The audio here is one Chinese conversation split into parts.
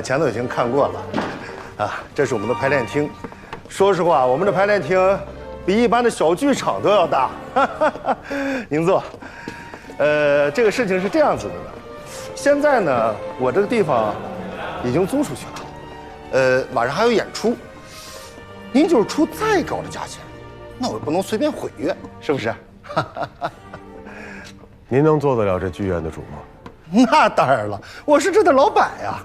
前头已经看过了，这是我们的排练厅。说实话，我们的排练厅比一般的小剧场都要大。您坐。这个事情是这样子的呢，现在呢，我这个地方已经租出去了，晚上还有演出。您就是出再高的价钱，那我也不能随便毁约，是不是？您能做得了这剧院的主吗？那当然了，我是这的老板呀。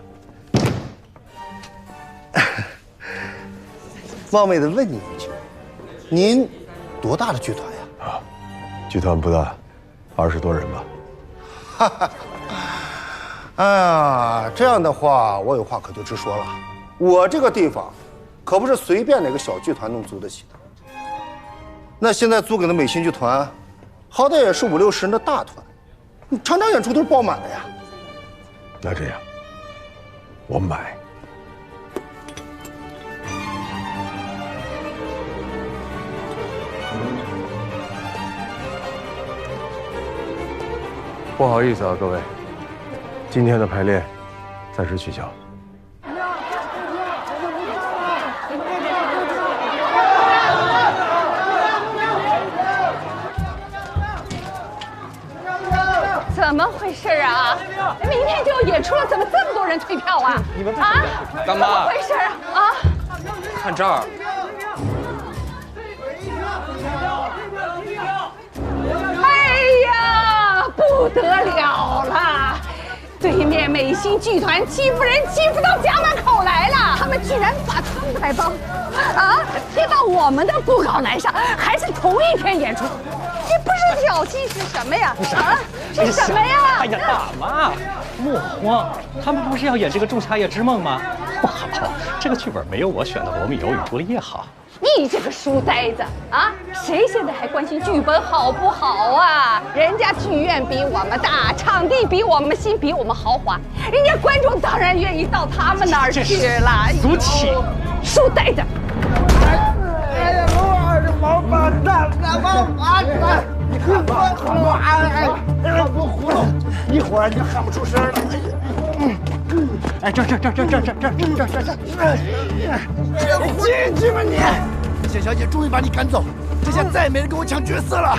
冒昧的问你一句，您多大的剧团呀？剧团不大，20多人吧。哈哈，哎呀，这样的话，我有话可就直说了。我这个地方，可不是随便哪个小剧团能租得起的。那现在租给的美心剧团，好歹也是50、60人的大团，场场演出都是爆满的呀。那这样，我买。不好意思啊，各位，今天的排练暂时取消。怎么回事啊？明天就要演出了，怎么这么多人退票啊？你们啊？干妈，怎么回事啊？看这儿。哎呀，不得了了！对面美心剧团欺负人欺负到家门口来了，他们居然把苍白帮贴到我们的布告栏上，还是同一天演出。这不是挑衅是什么呀？是什么呀？哎呀，大妈，莫慌，他们不是要演这个《仲夏夜之梦》吗？不好，这个剧本没有我选的《罗密欧与朱丽叶》好。你这个书呆子啊！谁现在还关心剧本好不好啊？人家剧院比我们大，场地比我们新，比我们豪华，人家观众当然愿意到他们那儿去了。俗气，书呆子！哎呀，我是王八蛋，王八蛋！你看吧，我不糊弄，一会儿你就喊不出声了。哎，这，进去吧你！谢小姐终于把你赶走，这下再也没人跟我抢角色了。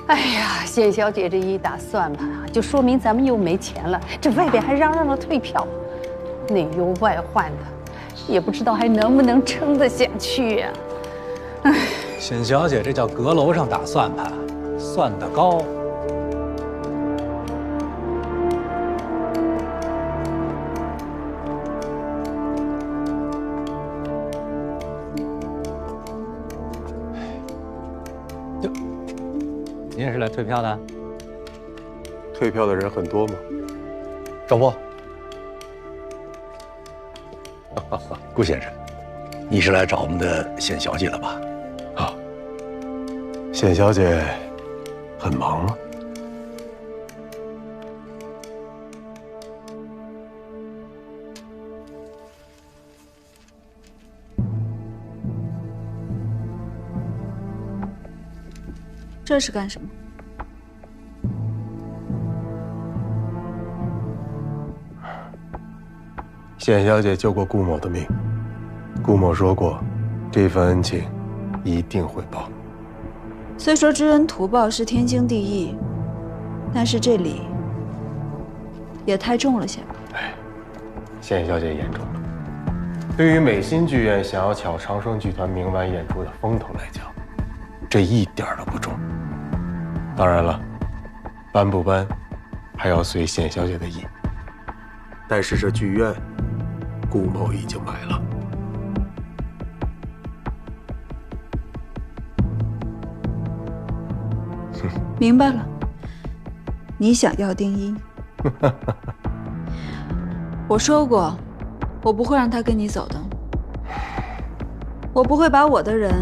哎呀，冼小姐这一打算盘啊，就说明咱们又没钱了。这外边还嚷嚷着退票，内忧外患的，也不知道还能不能撑得下去呀。哎，沈小姐这叫阁楼上打算盘，算得高。您也是来退票的？退票的人很多吗？赵波，顾先生，你是来找我们的冼小姐了吧？啊，冼小姐很忙吗？这是干什么？冼小姐救过顾某的命，顾某说过，这份恩情一定会报。虽说知恩图报是天经地义，但是这里也太重了些吧？哎，冼小姐言重了。对于美心剧院想要抢长生剧团明晚演出的风头来讲，这一点都不重。当然了，搬不搬，还要随冼小姐的意。但是这剧院，顾某已经买了。明白了，你想要丁一。我说过，我不会让他跟你走的。我不会把我的人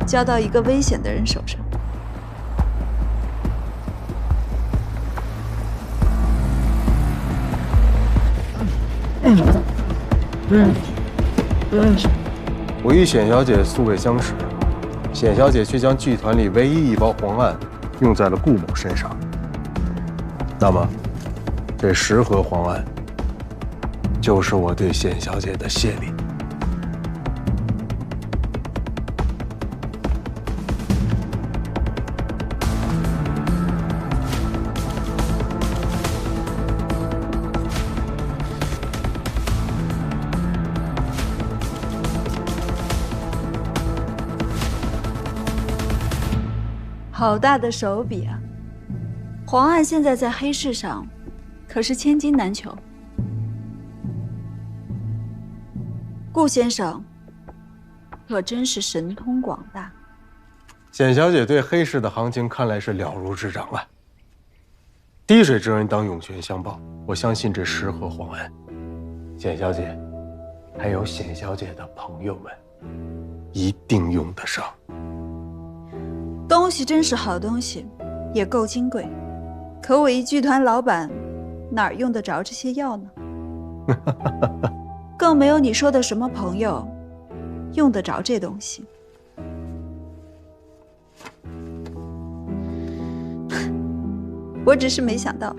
交到一个危险的人手上。我与显小姐素未相识，显小姐却将剧团里唯一一包黄案用在了顾某身上。那么，这10盒黄案就是我对显小姐的谢礼。好大的手笔啊！黄案现在在黑市上，可是千金难求。顾先生，可真是神通广大。显小姐对黑市的行情看来是了如指掌啊。滴水之恩当涌泉相报，我相信这10盒黄案，显小姐，还有显小姐的朋友们，一定用得上。东西真是好东西，也够金贵。可我一剧团老板，哪儿用得着这些药呢？更没有你说的什么朋友，用得着这东西。我只是没想到，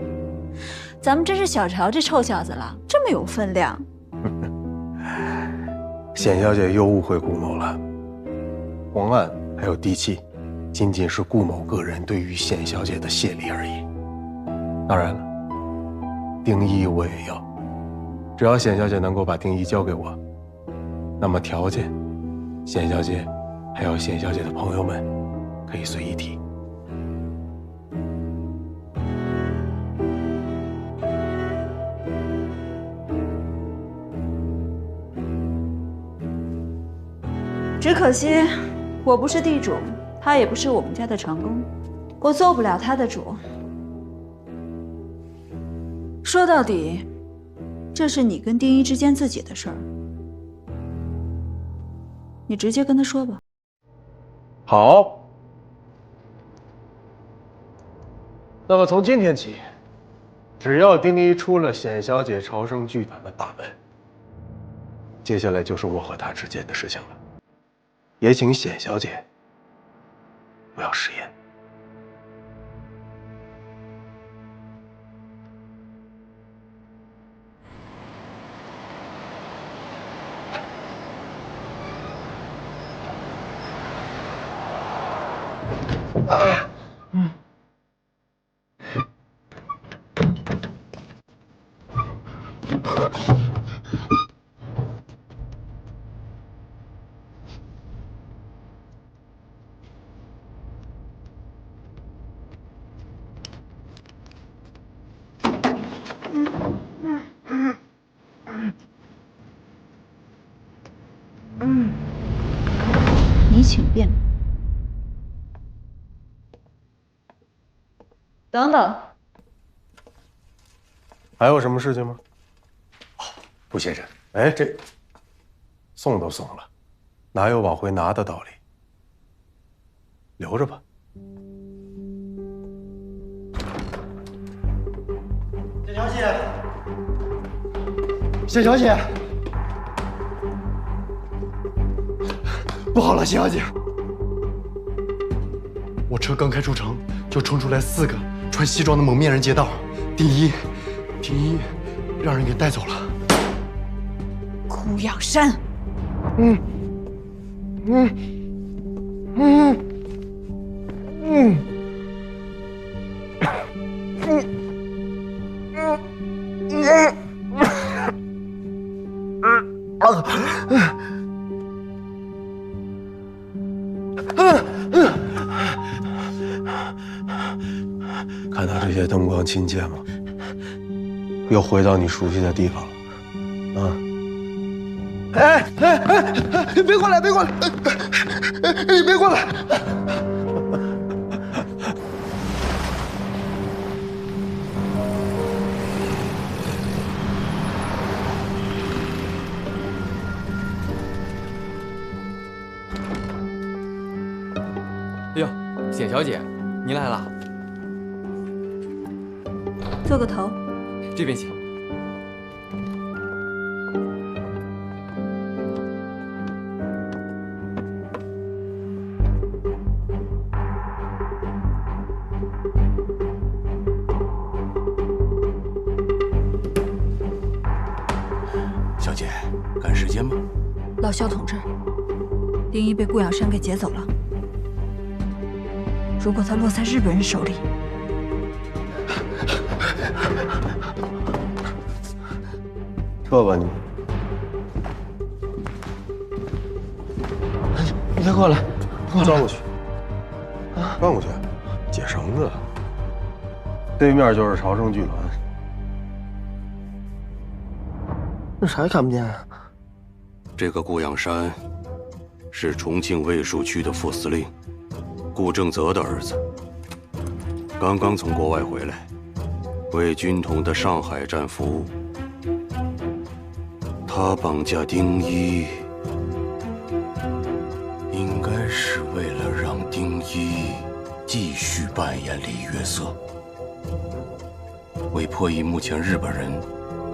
咱们真是小瞧这臭小子了，这么有分量。显小姐又误会顾某了。黄案还有地契，仅仅是顾某个人对于显小姐的谢礼而已。当然了，丁一我也要，只要显小姐能够把丁一交给我，那么条件，显小姐还有显小姐的朋友们可以随意提。只可惜，我不是地主，他也不是我们家的长工，我做不了他的主。说到底，这是你跟丁一之间自己的事儿，你直接跟他说吧。好，那么从今天起，只要丁一出了显小姐朝生剧团的大门，接下来就是我和他之间的事情了。也请显小姐不要食言。你请便。等等，还有什么事情吗？顾先生，哎，这送都送了，哪有往回拿的道理？留着吧。谢小姐，谢小姐，不好了，谢小姐，我车刚开出城，就冲出来4个穿西装的蒙面人劫道，丁一让人给带走了。顾养山，看到这些灯光亲切吗？又回到你熟悉的地方了，啊！别过来，别过来，别过来！简小姐，您来了，做个头。这边请。小姐，赶时间吗？老肖同志，丁一被顾养山给劫走了。如果他落在日本人手里，撤吧你！你别过来，转过去，转过去，解绳子。对面就是朝圣剧团。那啥也看不见啊。这个顾养山是重庆卫戍区的副司令顾正则的儿子，刚刚从国外回来，为军统的上海站服务。他绑架丁一，应该是为了让丁一继续扮演李约瑟，为破译目前日本人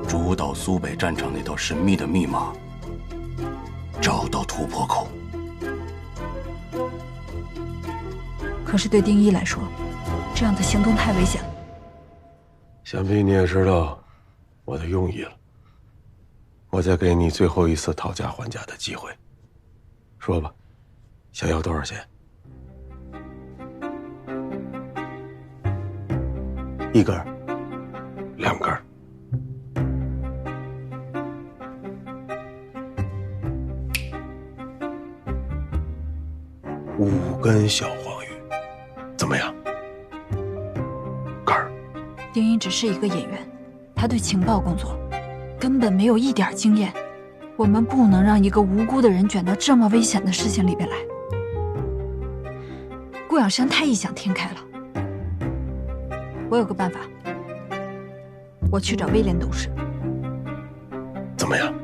主导苏北战场那道神秘的密码，找到突破口。可是对丁一来说，这样的行动太危险了。想必你也知道我的用意了。我再给你最后一次讨价还价的机会，说吧，想要多少钱？1根，2根。5根小黄鱼，怎么样？根儿。丁一只是一个演员，他对情报工作根本没有一点经验。我们不能让一个无辜的人卷到这么危险的事情里边来。顾养山太异想天开了。我有个办法，我去找威廉董事。怎么样？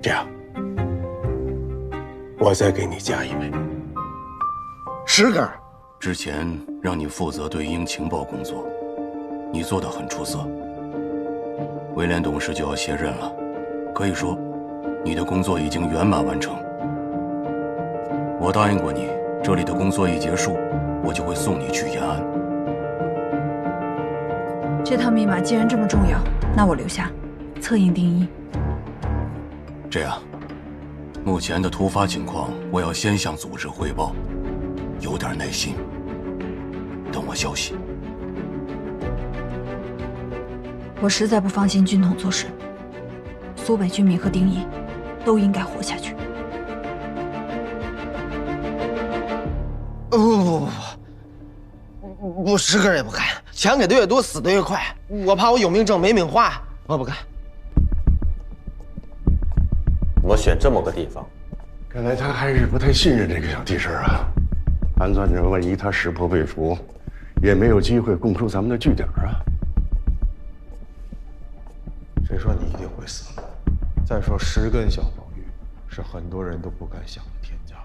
这样，我再给你加1枚，10根。之前让你负责对英情报工作，你做得很出色。威廉董事就要卸任了，可以说，你的工作已经圆满完成。我答应过你，这里的工作一结束，我就会送你去延安。这套密码既然这么重要，那我留下，策应丁一。这样，目前的突发情况，我要先向组织汇报，有点耐心，等我消息。我实在不放心军统做事，苏北军民和丁一都应该活下去。不，我10根也不干，钱给的越多，死的越快。我怕我有命挣没命花，我不干。我选这么个地方，看来他还是不太信任这个小替身啊。盘算着万一他识破未除，也没有机会供出咱们的据点啊。谁说你一定会死？再说10根小黄鱼，是很多人都不敢想的天价。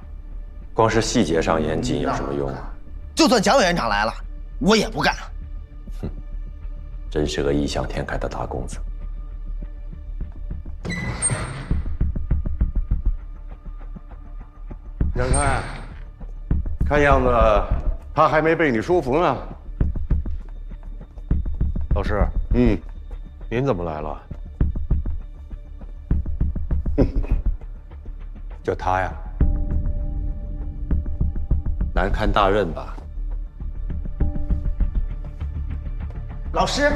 光是细节上严谨有什么用啊？就算蒋委员长来了，我也不干。哼，真是个异想天开的大公子。杨开，看样子他还没被你说服呢。老师，您怎么来了？就他呀，难堪大任吧？老师，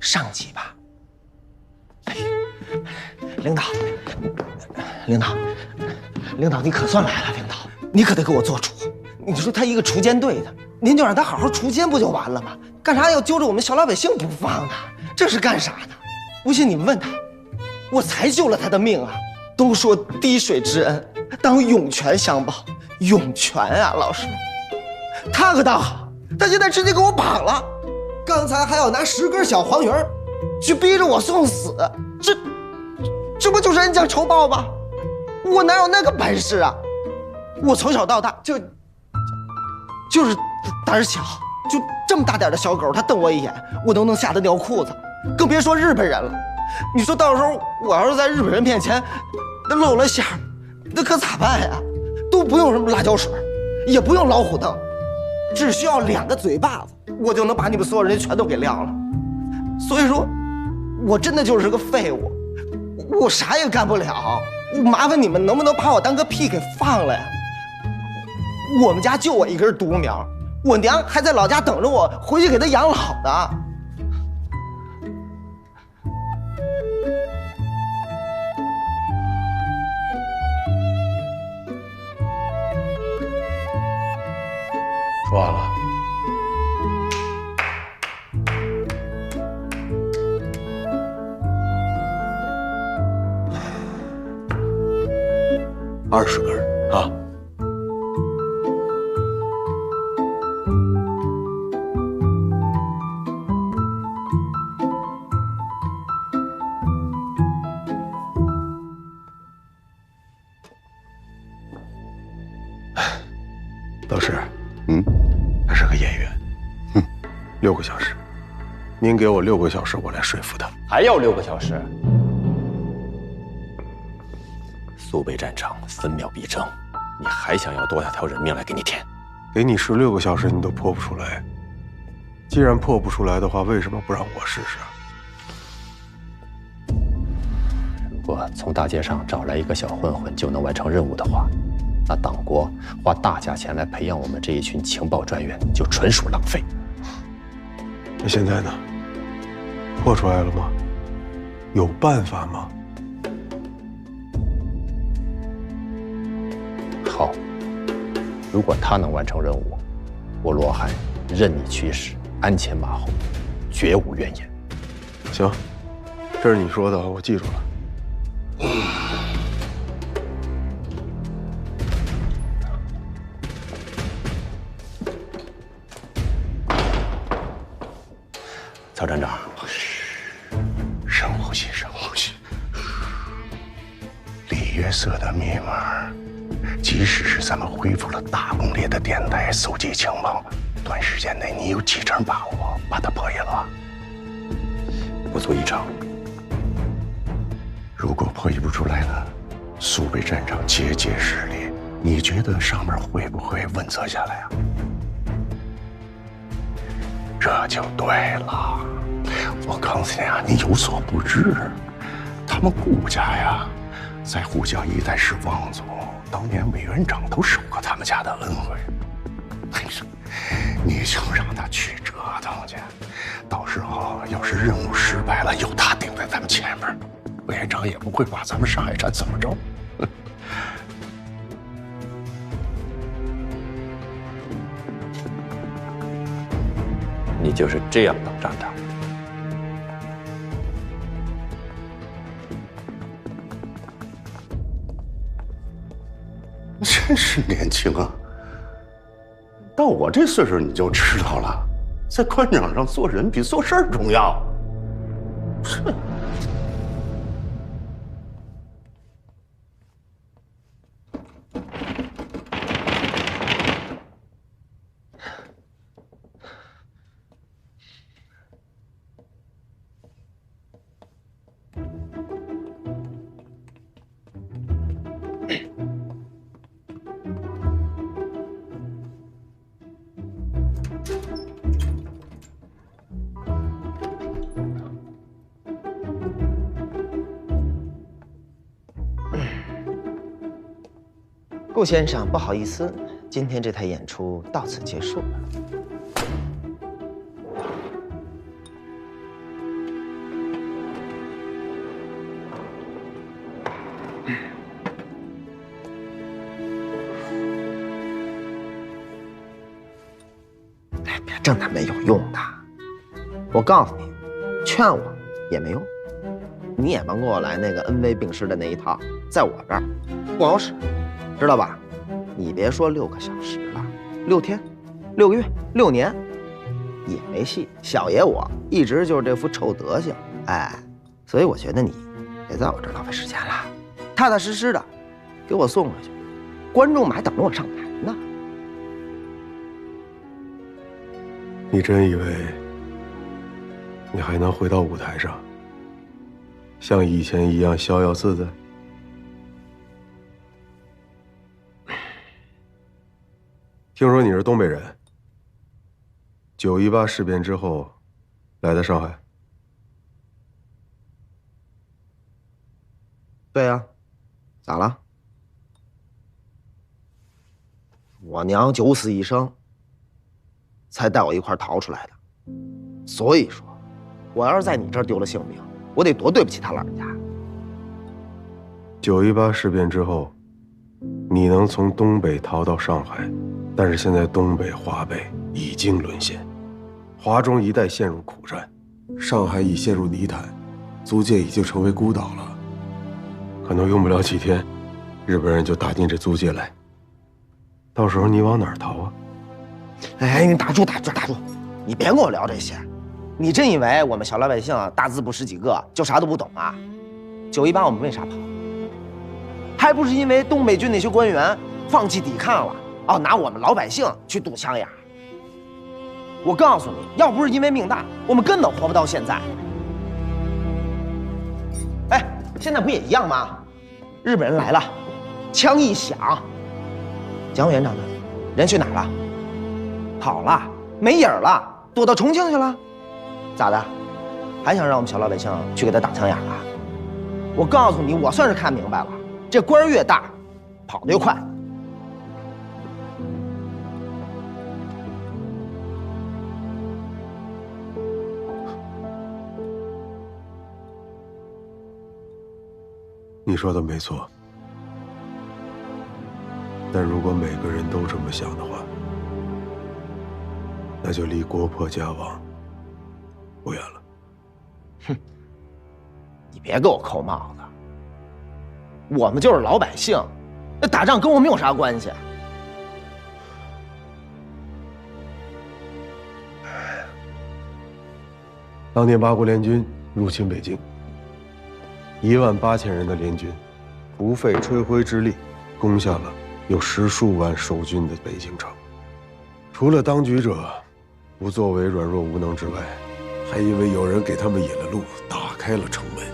上级吧。领导，你可算来了，领导，你可得给我做主。你说他一个锄奸队的，您就让他好好锄奸不就完了吗？干啥要揪着我们小老百姓不放呢？这是干啥呢？不信你们问他，我才救了他的命啊！都说滴水之恩，当涌泉相报，涌泉啊，老师，他可倒好，他现在直接给我绑了，刚才还要拿10根小黄鱼去逼着我送死，这不就是恩将仇报吗？我哪有那个本事啊？我从小到大就是胆小，就这么大点的小狗，它瞪我一眼，我都能吓得尿裤子，更别说日本人了。你说到时候我要是在日本人面前那露了馅儿，那可咋办呀？都不用什么辣椒水，也不用老虎凳，只需要2个嘴巴子，我就能把你们所有人全都给撂了。所以说，我真的就是个废物，我啥也干不了。麻烦你们能不能把我当个屁给放了呀？我们家就我一根独苗，我娘还在老家等着我回去给她养老呢。说完了。20根啊！老师，他是个演员，6个小时，您给我6个小时，我来说服他。还要6个小时？苏北战场分秒必争，你还想要多少条人命来给你填？给你16个小时，你都破不出来。既然破不出来的话，为什么不让我试试？如果从大街上找来一个小混混就能完成任务的话，那党国花大价钱来培养我们这一群情报专员，就纯属浪费。那现在呢？破出来了吗？有办法吗？好，如果他能完成任务，我罗汉任你驱使，鞍前马后，绝无怨言。行，这是你说的，我记住了。曹站长，深呼吸，深呼吸。李约瑟的密码，即使是咱们恢复了大攻略的电台搜集情报，短时间内你有几成把握把它破译了？不足1成。如果破译不出来呢？苏北战场节节失利，你觉得上面会不会问责下来啊？这就对了。我告诉你啊，你有所不知，他们顾家呀，在沪江一带是望族，当年委员长都受过他们家的恩惠。你就让他去折腾去，到时候要是任务失败了，有他顶在咱们前面，委员长也不会把咱们上海站怎么着。你就是这样当站长？真是年轻啊！到我这岁数你就知道了，在官场上做人比做事儿重要。是。顾先生，不好意思，今天这台演出到此结束了。哎，别整那没有用的。我告诉你，劝我也没用。你也甭给我来那个恩威并施的那一套，在我这儿不好使。知道吧？你别说6个小时了，6天、6个月、6年，也没戏。小爷我一直就是这副臭德行，哎，所以我觉得你别在我这儿浪费时间了，踏踏实实的给我送回去，观众们还等着我上台呢。你真以为你还能回到舞台上，像以前一样逍遥自在？听说你是东北人，9·18事变之后来的上海。对呀，咋了？我娘九死一生，才带我一块逃出来的。所以说，我要是在你这儿丢了性命，我得多对不起他老人家。9·18事变之后，你能从东北逃到上海，但是现在东北、华北已经沦陷，华中一带陷入苦战，上海已陷入泥潭，租界已经成为孤岛了。可能用不了几天，日本人就打进这租界来。到时候你往哪儿逃啊？哎，你打住！你别跟我聊这些。你真以为我们小老百姓大字不识几个就啥都不懂啊？9·18我们为啥跑？还不是因为东北军那些官员放弃抵抗了，拿我们老百姓去堵枪眼。我告诉你，要不是因为命大，我们根本活不到现在。哎，现在不也一样吗？日本人来了，枪一响，蒋委员长呢？人去哪儿了？跑了，没影儿了，躲到重庆去了。咋的？还想让我们小老百姓去给他打枪眼了？我告诉你，我算是看明白了，这官儿越大，跑得越快。你说的没错，但如果每个人都这么想的话，那就离国破家亡不远了。哼，你别给我扣帽子，我们就是老百姓，那打仗跟我们有啥关系？当年八国联军入侵北京，18000人的联军，不费吹灰之力，攻下了有10数万守军的北京城。除了当局者不作为软弱无能之外，还因为有人给他们引了路，打开了城门。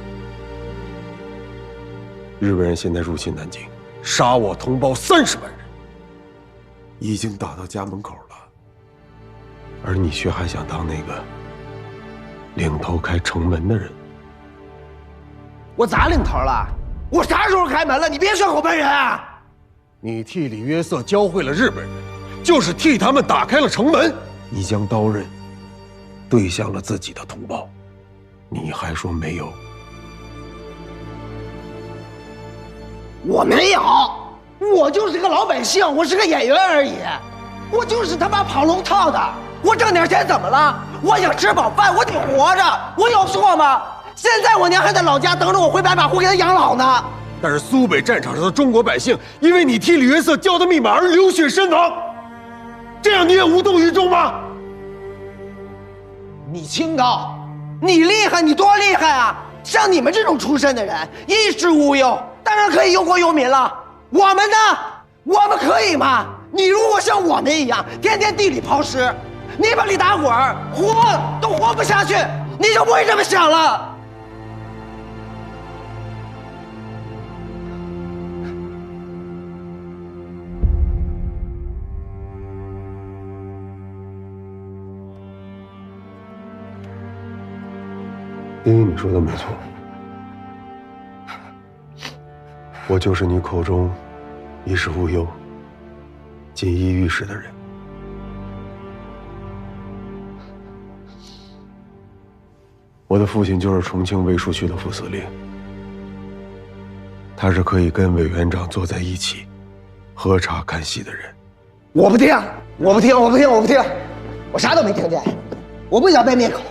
日本人现在入侵南京，杀我同胞30万人，已经打到家门口了，而你却还想当那个领头开城门的人。我咋领头了？我啥时候开门了？你别血口喷人啊！你替李约瑟教会了日本人，就是替他们打开了城门。你将刀刃对向了自己的同胞，你还说没有？我没有，我就是个老百姓，我是个演员而已，我就是他妈跑龙套的。我挣点钱怎么了？我想吃饱饭，我得活着，我有错吗？现在我娘还在老家等着我回白马湖给她养老呢。但是苏北战场上的中国百姓，因为你替李约瑟教的密码而流血身亡，这样你也无动于衷吗？你清高，你厉害，你多厉害啊！像你们这种出身的人，衣食无忧，当然可以忧国忧民了。我们呢？我们可以吗？你如果像我们一样，天天地里刨食，泥巴里打滚，活都活不下去，你就不会这么想了。丁一，你说的没错，我就是你口中衣食无忧、锦衣玉食的人。我的父亲就是重庆卫戍区的副司令，他是可以跟委员长坐在一起喝茶看戏的人。我不听，我不听，我不听，我不听，我啥都没听见，我不想被灭口。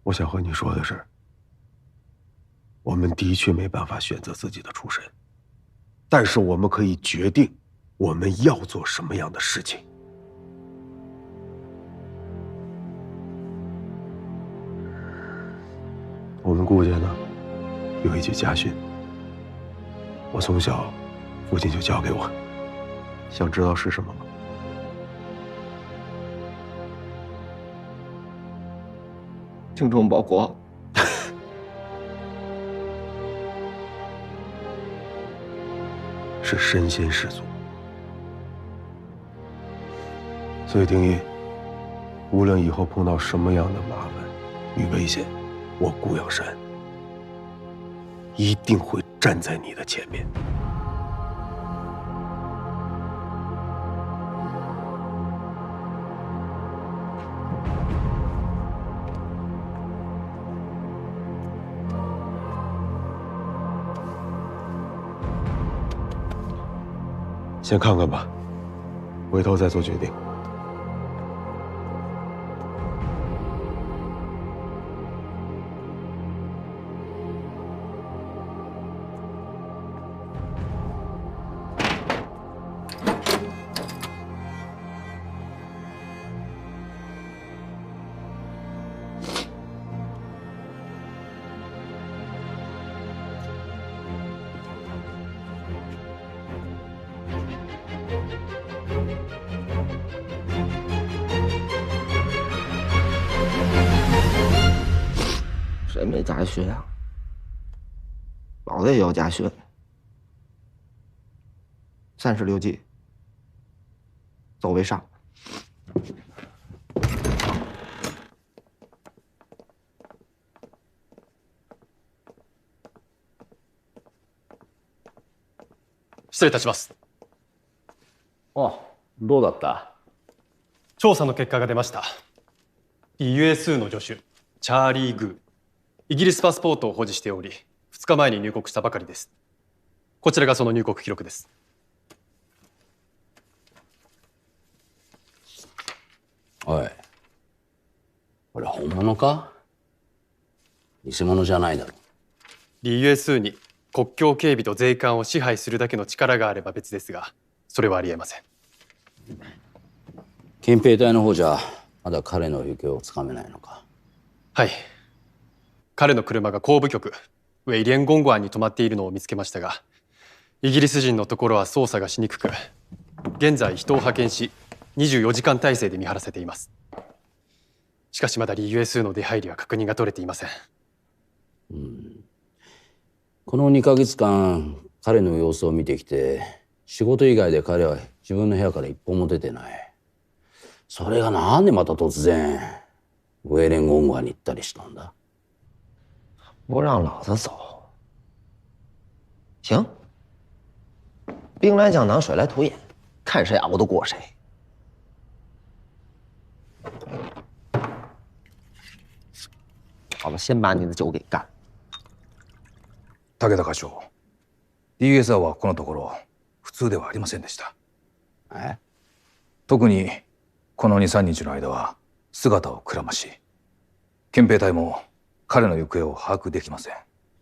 我想和你说的是，我们的确没办法选择自己的出身，但是我们可以决定我们要做什么样的事情。我们顾家呢，有一句家训，我从小父亲就教给我，想知道是什么吗？精忠报国。是身先士卒。所以丁义，无论以后碰到什么样的麻烦与危险，我顾阳山一定会站在你的前面。先看看吧，回头再做决定。谁没家训啊？老子也要家训。36计，走为上。失礼いたします。あ、どうだった？調査の結果が出ました。USU の助手、チャーリー・グー。イギリスパスポートを保持しており、2日前に入国したばかりです。こちらがその入国記録です。おい、これ本物か？偽物じゃないだろ。USU に国境警備と税関を支配するだけの力があれば別ですが、それはありえません。憲兵隊の方じゃまだ彼の行方をつかめないのか？はい。彼の車が後部局ウェイリエンゴンゴアンに止まっているのを見つけましたが、イギリス人のところは操作がしにくく、現在人を派遣し24時間体制で見張らせています。しかしまだUSU の出入りは確認が取れていません。この2ヶ月間彼の様子を見てきて、仕事以外で彼は自分の部屋から一歩も出てない。それがなんでまた突然ウェイレンゴンゴアンに行ったりしたんだ？不让老子走，行，兵来将挡，水来土掩，看谁熬得过谁。好了，先把你的酒给干。武田課長、DSR はこのところ普通ではありませんでした。特にこの2、3日の間は姿をくらまし、憲兵隊も彼の行方を把握できません。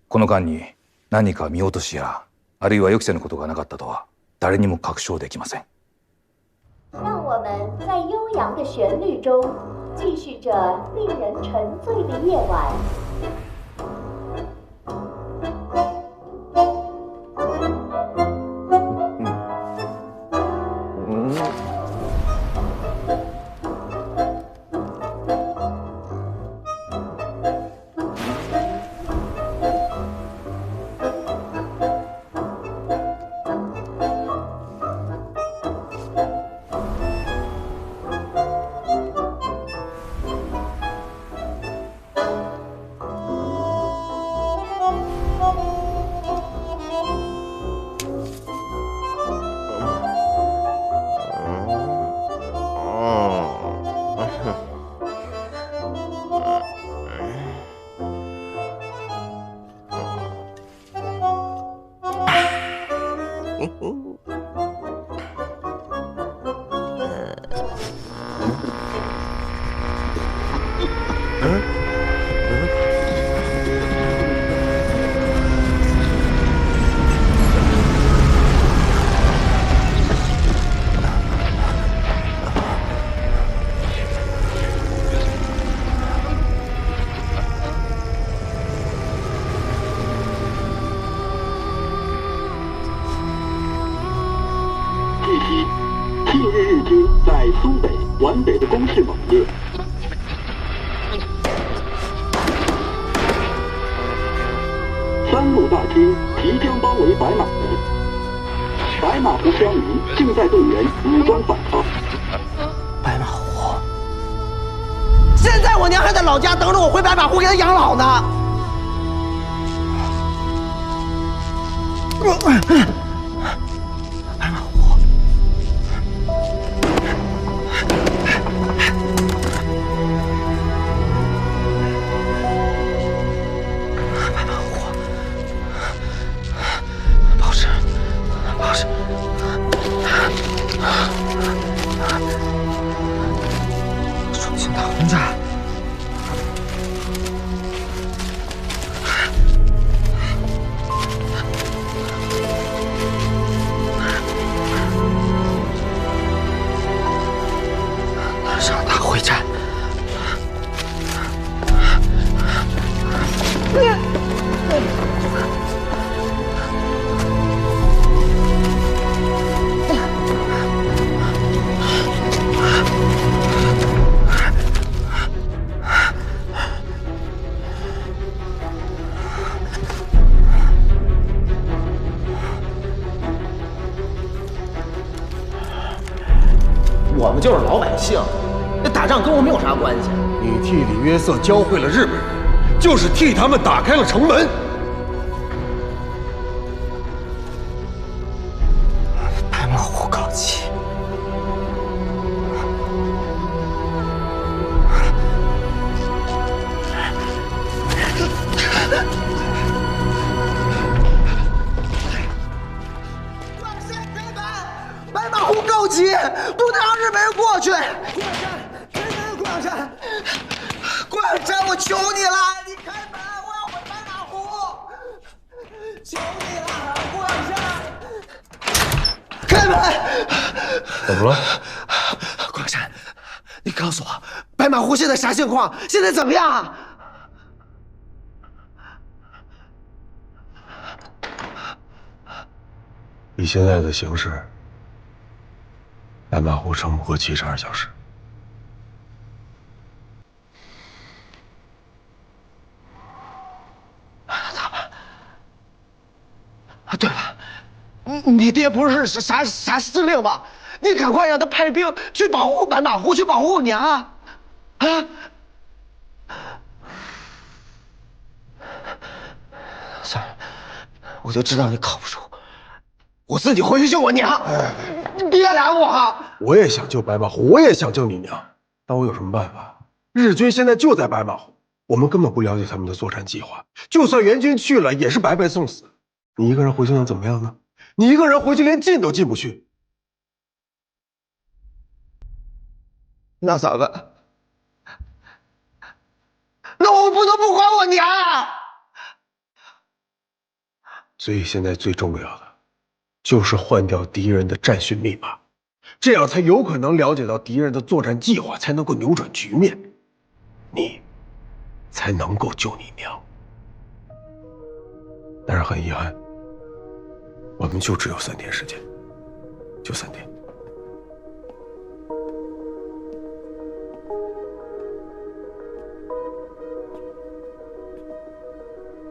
この間に何か見落としやあるいは予期せぬことがなかったとは誰にも確証できません。让我们在悠扬的旋律中继续着令人沉醉的夜晚。日日军在苏北、皖北的攻势猛烈。3路大军即将包围白马湖，白马湖乡民正在动员武装反抗。白马湖，现在我娘还在老家等着我回白马湖给她养老呢。白马湖，白马湖，保持，保持。重新打轰炸。上打会战。我们就是老百姓，那打仗跟我们有啥关系？你替李约瑟教会了日本人，就是替他们打开了城门。白马湖高起，白马湖高起，不能让日本人过去。顾养山，顾养山，我求你了，你开门，我要回白马湖，求你了，顾养山，开门。怎么了？顾养山，你告诉我，白马湖现在啥情况？现在怎么样？以现在的形势，白马湖撑不过72小时。咋办？啊，对了，你爹不是啥司令吗？你赶快让他派兵去保护白马湖，去保护我娘啊！啊！算了，我就知道你靠不住，我自己回去救我娘。你别拦我！我也想救白马湖，我也想救你娘，但我有什么办法？日军现在就在白马湖，我们根本不了解他们的作战计划，就算援军去了，也是白白送死。你一个人回去能怎么样呢？你一个人回去连进都进不去。那咋办？那我不能不还我娘啊！所以现在最重要的就是换掉敌人的战训密码，这样才有可能了解到敌人的作战计划，才能够扭转局面，你才能够救你娘。但是很遗憾，我们就只有3天时间，就3天。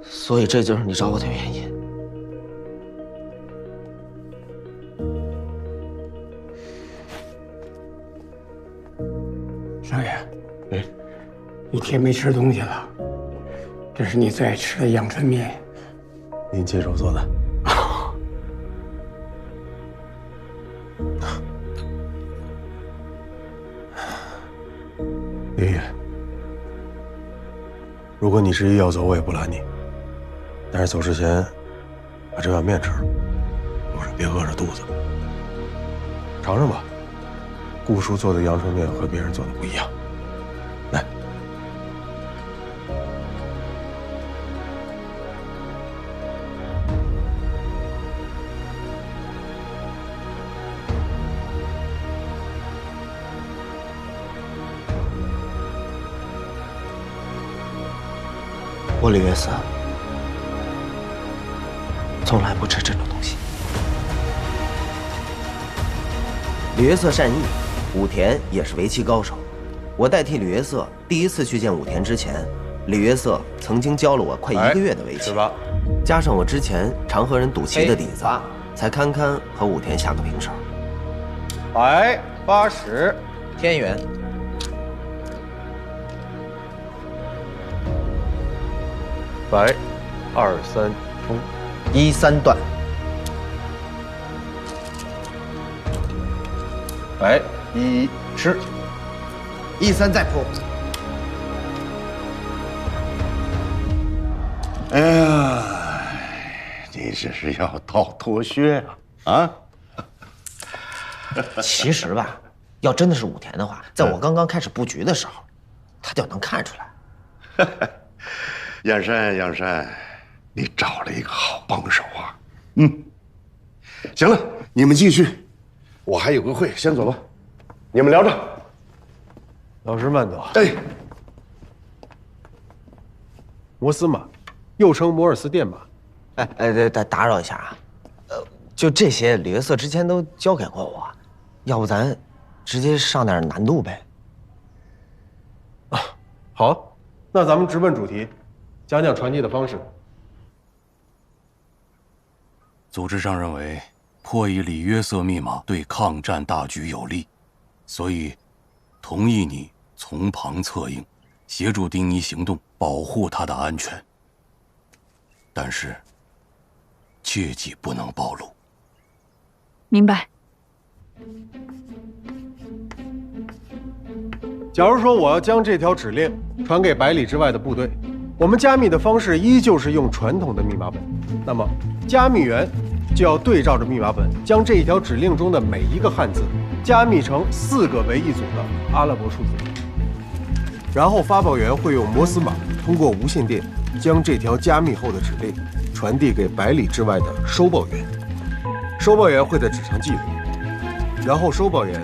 所以这就是你找我的原因。少爷，一天没吃东西了，这是你最爱吃的阳春面，您亲手做的。爷爷，如果你执意要走，我也不拦你。但是走之前，把这碗面吃了，路上别饿着肚子。尝尝吧，顾叔做的阳春面和别人做的不一样。来，我李约瑟从来不吃这种东西。吕约瑟善意，武田也是围棋高手。我代替吕约瑟第一次去见武田之前，吕约瑟曾经教了我快1个月的围棋，加上我之前常和人赌棋的底子，才堪堪和武田下个平手。白80，天元。白23冲，13断。白1吃，13再扑。哎呀，你这是要倒脱靴啊？其实吧，要真的是武田的话，在我刚刚开始布局的时候，他就能看出来。杨山，你找了一个好帮手啊！行了，你们继续，我还有个会，先走了。你们聊着。老师慢走。哎，摩斯码，又称摩尔斯电码。打扰一下啊，就这些吕约瑟之前都教给过我，要不咱直接上点难度呗？好，那咱们直奔主题，讲讲传递的方式。组织上认为，破译里约瑟密码对抗战大局有利，所以同意你从旁策应，协助丁尼行动，保护他的安全。但是，切记不能暴露。明白。假如说我要将这条指令传给百里之外的部队，我们加密的方式依旧是用传统的密码本，那么加密员就要对照着密码本，将这一条指令中的每一个汉字加密成4个为一组的阿拉伯数字，然后发报员会用摩斯码通过无线电将这条加密后的指令传递给百里之外的收报员，收报员会在纸上记录，然后收报员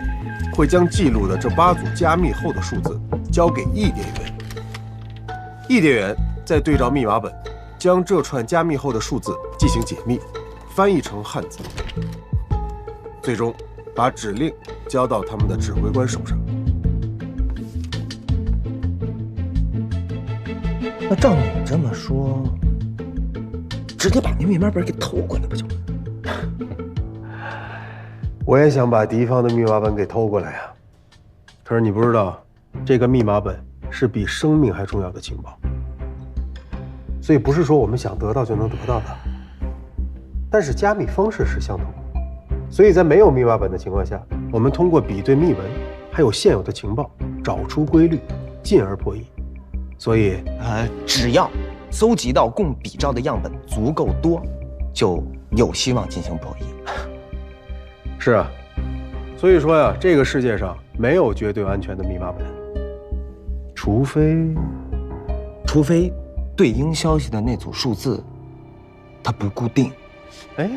会将记录的这8组加密后的数字交给译电员，译电员再对照密码本，将这串加密后的数字进行解密，翻译成汉字，最终把指令交到他们的指挥官手上。那照你这么说，直接把那密码本给偷过来不就？我也想把敌方的密码本给偷过来呀，可是你不知道，这个密码本是比生命还重要的情报，所以不是说我们想得到就能得到的。但是加密方式是相同的，所以在没有密码本的情况下，我们通过比对密文还有现有的情报，找出规律，进而破译。所以，只要搜集到供比照的样本足够多，就有希望进行破译。是啊，所以说呀，这个世界上没有绝对安全的密码本，除非对应消息的那组数字，它不固定。哎，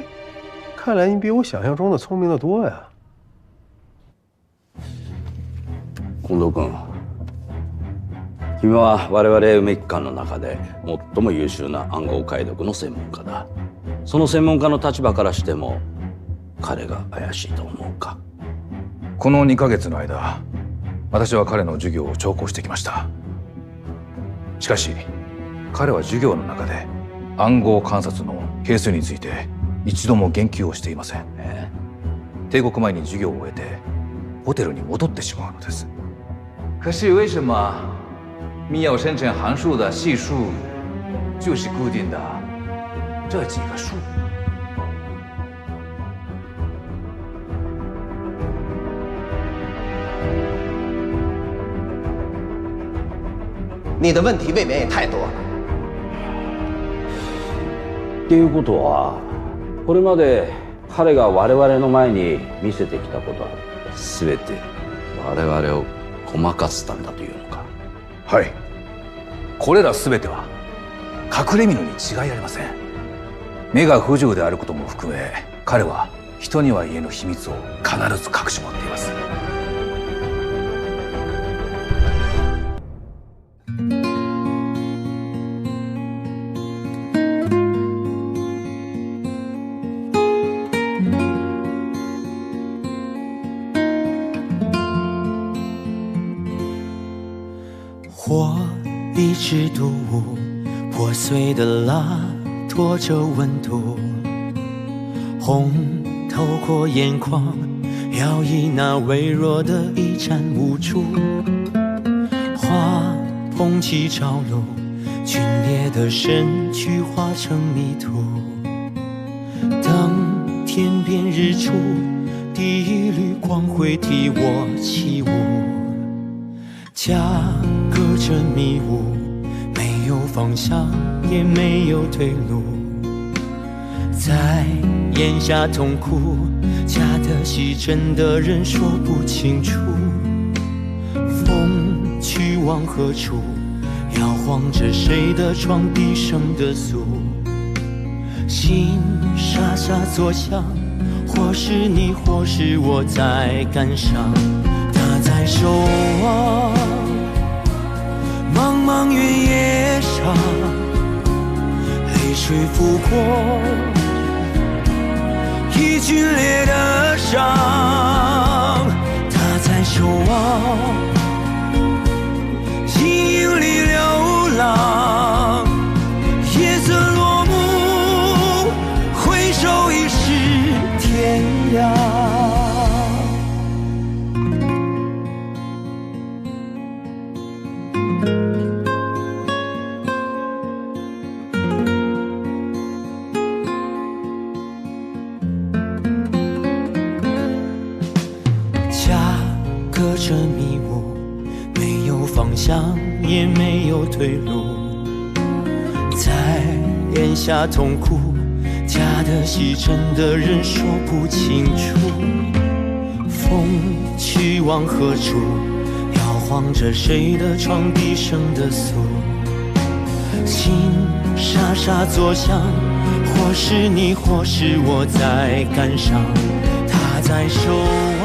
看来你比我想象中的聪明得多呀。近藤君、君は我々梅木官の中で最も優秀な暗号解読の専門家だ。その専門家の立場からしても彼が怪しいと思うか？この2ヶ月の間、私は彼の授業を聴講してきました。しかし彼は授業の中で暗号観察の係数について一度も言及をしていません。帝国前に授業を終えてホテルに戻ってしまうのです。可是为什么密钥生成函数的系数就是固定的这几个数？你的问题未免也太多了。っていうことは、これまで彼が我々の前に見せてきたことは全て我々をごまかすためだというのか？はい。これら全ては隠れ蓑に違いありません。目が不自由であることも含め、彼は人には言えぬ秘密を必ず隠し持っています。火一直独舞，破碎的蜡拖着温度，红透过眼眶，摇曳那微弱的一盏无助。花捧起朝露，皲裂的身躯化成迷途。等天边日出，第一缕光辉替我起舞。家隔着迷雾，没有方向，也没有退路。在咽下痛苦，假的戏真的人说不清楚。风去往何处，摇晃着谁的床，低声的诉。心沙沙作响，或是你，或是我在感伤。他在守望茫茫原野上，泪水拂过已皲裂的伤。他在守望阴影里流浪，夜色落幕，回首已是天亮。隔着迷雾，没有方向，也没有退路。在咽下痛苦，假的戏真的人说不清楚。风去往何处，摇晃着谁的床，低声的诉。心沙沙作响，或是你，或是我在感伤。他在守望